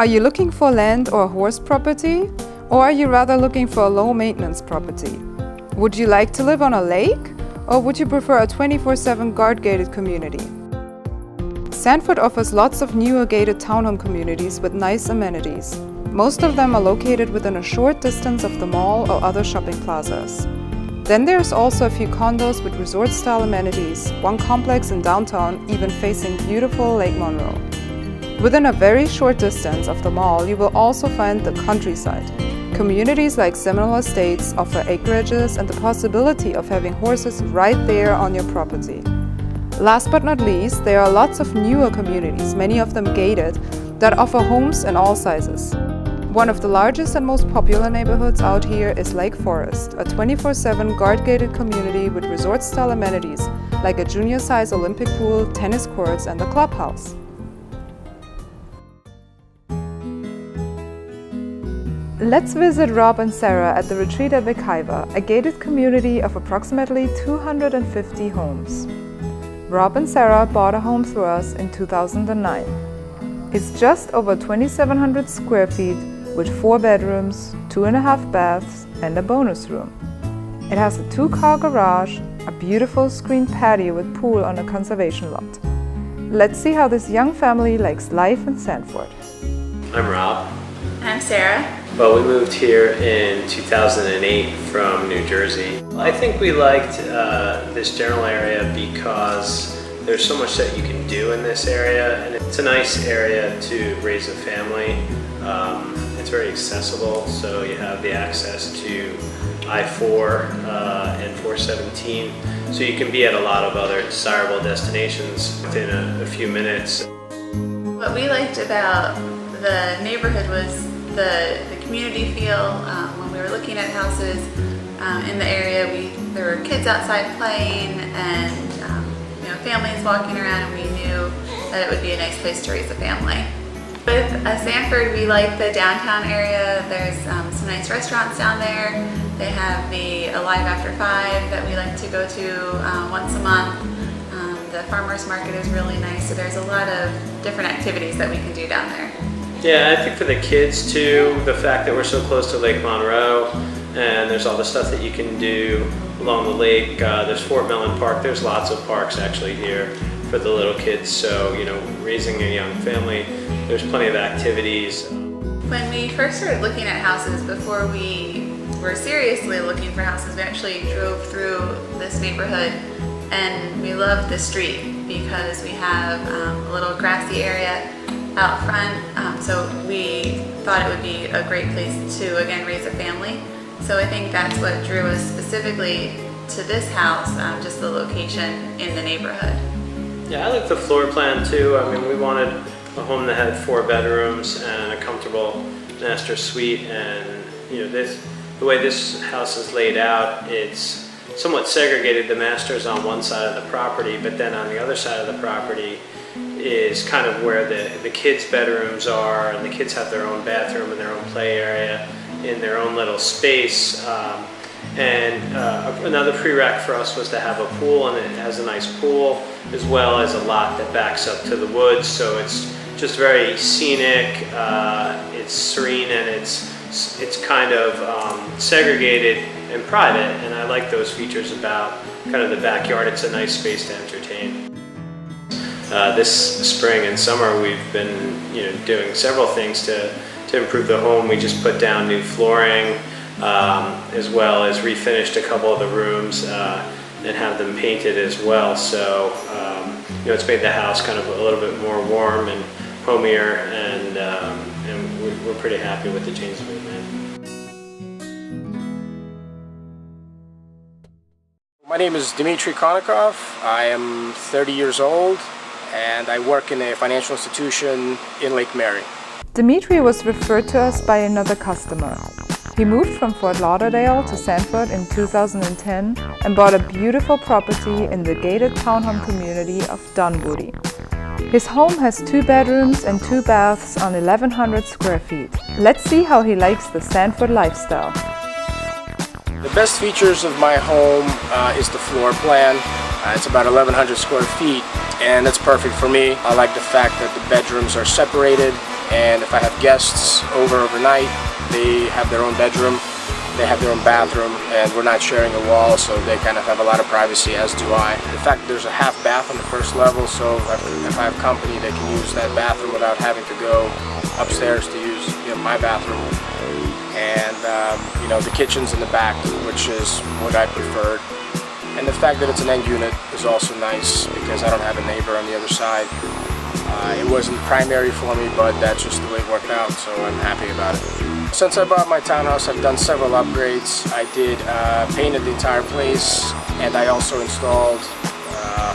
Are you looking for land or a horse property? Or are you rather looking for a low-maintenance property? Would you like to live on a lake? Or would you prefer a 24/7 guard-gated community? Sanford offers lots of newer gated townhome communities with nice amenities. Most of them are located within a short distance of the mall or other shopping plazas. Then there's also a few condos with resort-style amenities, one complex in downtown even facing beautiful Lake Monroe. Within a very short distance of the mall, you will also find the countryside. Communities like Seminole Estates offer acreages and the possibility of having horses right there on your property. Last but not least, there are lots of newer communities, many of them gated, that offer homes in all sizes. One of the largest and most popular neighborhoods out here is Lake Forest, a 24/7 guard-gated community with resort-style amenities like a junior-size Olympic pool, tennis courts, and a clubhouse. Let's visit Rob and Sarah at the retreat at Wekiva, a gated community of approximately 250 homes. Rob and Sarah bought a home through us in 2009. It's just over 2,700 square feet with 4 bedrooms, 2.5 baths, and a bonus room. It has a 2-car garage, a beautiful screened patio with pool on a conservation lot. Let's see how this young family likes life in Sanford. I'm Rob. I'm Sarah. Well, we moved here in 2008 from New Jersey. I think we liked this general area because there's so much that you can do in this area, and it's a nice area to raise a family. It's very accessible, so you have the access to I-4 and 417, so you can be at a lot of other desirable destinations within a few minutes. What we liked about the neighborhood was the community feel. When we were looking at houses in the area, there were kids outside playing and families walking around, and we knew that it would be a nice place to raise a family. With Sanford, we like the downtown area. There's some nice restaurants down there. They have the Alive After 5 that we like to go to once a month. The farmers market is really nice, so there's a lot of different activities that we can do down there. Yeah, I think for the kids too, the fact that we're so close to Lake Monroe, and there's all the stuff that you can do along the lake. There's Fort Mellon Park. There's lots of parks actually here for the little kids. So, raising a young family, there's plenty of activities. When we first started looking at houses, before we were seriously looking for houses, we actually drove through this neighborhood, and we loved the street because we have a little grassy area out front. So we thought it would be a great place to, again, raise a family. So I think that's what drew us specifically to this house, just the location in the neighborhood. Yeah, I like the floor plan too. I mean, we wanted a home that had 4 bedrooms and a comfortable master suite, and the way this house is laid out, it's somewhat segregated. The master is on one side of the property, but then on the other side of the property is kind of where the kids' bedrooms are, and the kids have their own bathroom and their own play area in their own little space. Another prereq for us was to have a pool, and it has a nice pool as well as a lot that backs up to the woods, so it's just very scenic, it's serene, and it's kind of segregated and private, and I like those features about kind of the backyard. It's a nice space to entertain. This spring and summer we've been doing several things to improve the home. We just put down new flooring, as well as refinished a couple of the rooms and have them painted as well. So it's made the house kind of a little bit more warm and homier, and we're pretty happy with the changes we've made. My name is Dmitry. I am 30 years old, and I work in a financial institution in Lake Mary. Dmitry was referred to us by another customer. He moved from Fort Lauderdale to Sanford in 2010 and bought a beautiful property in the gated townhome community of Dunwoody. His home has 2 bedrooms and 2 baths on 1,100 square feet. Let's see how he likes the Sanford lifestyle. The best features of my home is the floor plan. It's about 1,100 square feet, and that's perfect for me. I like the fact that the bedrooms are separated and if I have guests overnight, they have their own bedroom, they have their own bathroom, and we're not sharing a wall, so they kind of have a lot of privacy, as do I. In fact, there's a half bath on the first level, so if I have company, they can use that bathroom without having to go upstairs to use my bathroom. And the kitchen's in the back, which is what I preferred. And the fact that it's an end unit is also nice because I don't have a neighbor on the other side. It wasn't primary for me, but that's just the way it worked out, so I'm happy about it. Since I bought my townhouse, I've done several upgrades. I did painted the entire place, and I also installed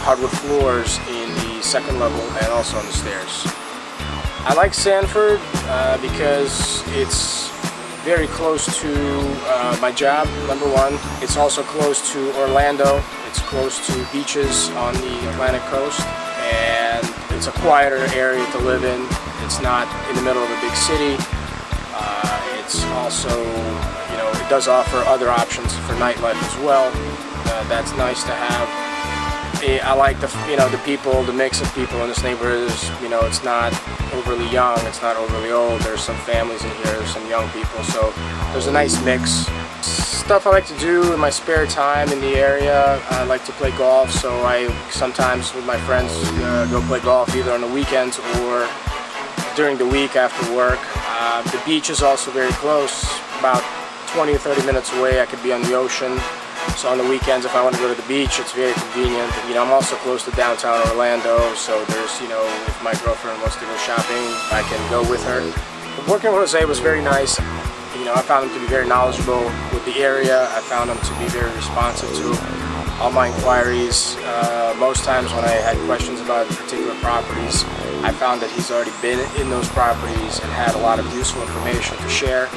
hardwood floors in the second level and also on the stairs. I like Sanford because it's very close to my job, number one. It's also close to Orlando. It's close to beaches on the Atlantic coast, and it's a quieter area to live in. It's not in the middle of a big city. It's also, it does offer other options for nightlife as well. That's nice to have. I like the people, the mix of people in this neighborhood is, it's not overly young, it's not overly old. There's some families in here, there's some young people, so there's a nice mix. Stuff I like to do in my spare time in the area, I like to play golf, so I sometimes with my friends go play golf either on the weekends or during the week after work. The beach is also very close, about 20 or 30 minutes away. I could be on the ocean. So on the weekends, if I want to go to the beach, it's very convenient. I'm also close to downtown Orlando, so there's, if my girlfriend wants to go shopping, I can go with her. Working with Jose was very nice. I found him to be very knowledgeable with the area. I found him to be very responsive to all my inquiries. Most times when I had questions about particular properties, I found that he's already been in those properties and had a lot of useful information to share.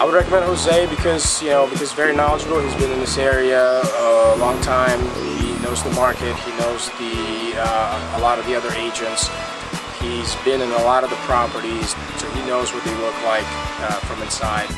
I would recommend Jose because, because very knowledgeable. He's been in this area a long time. He knows the market. He knows a lot of the other agents. He's been in a lot of the properties, so he knows what they look like from inside.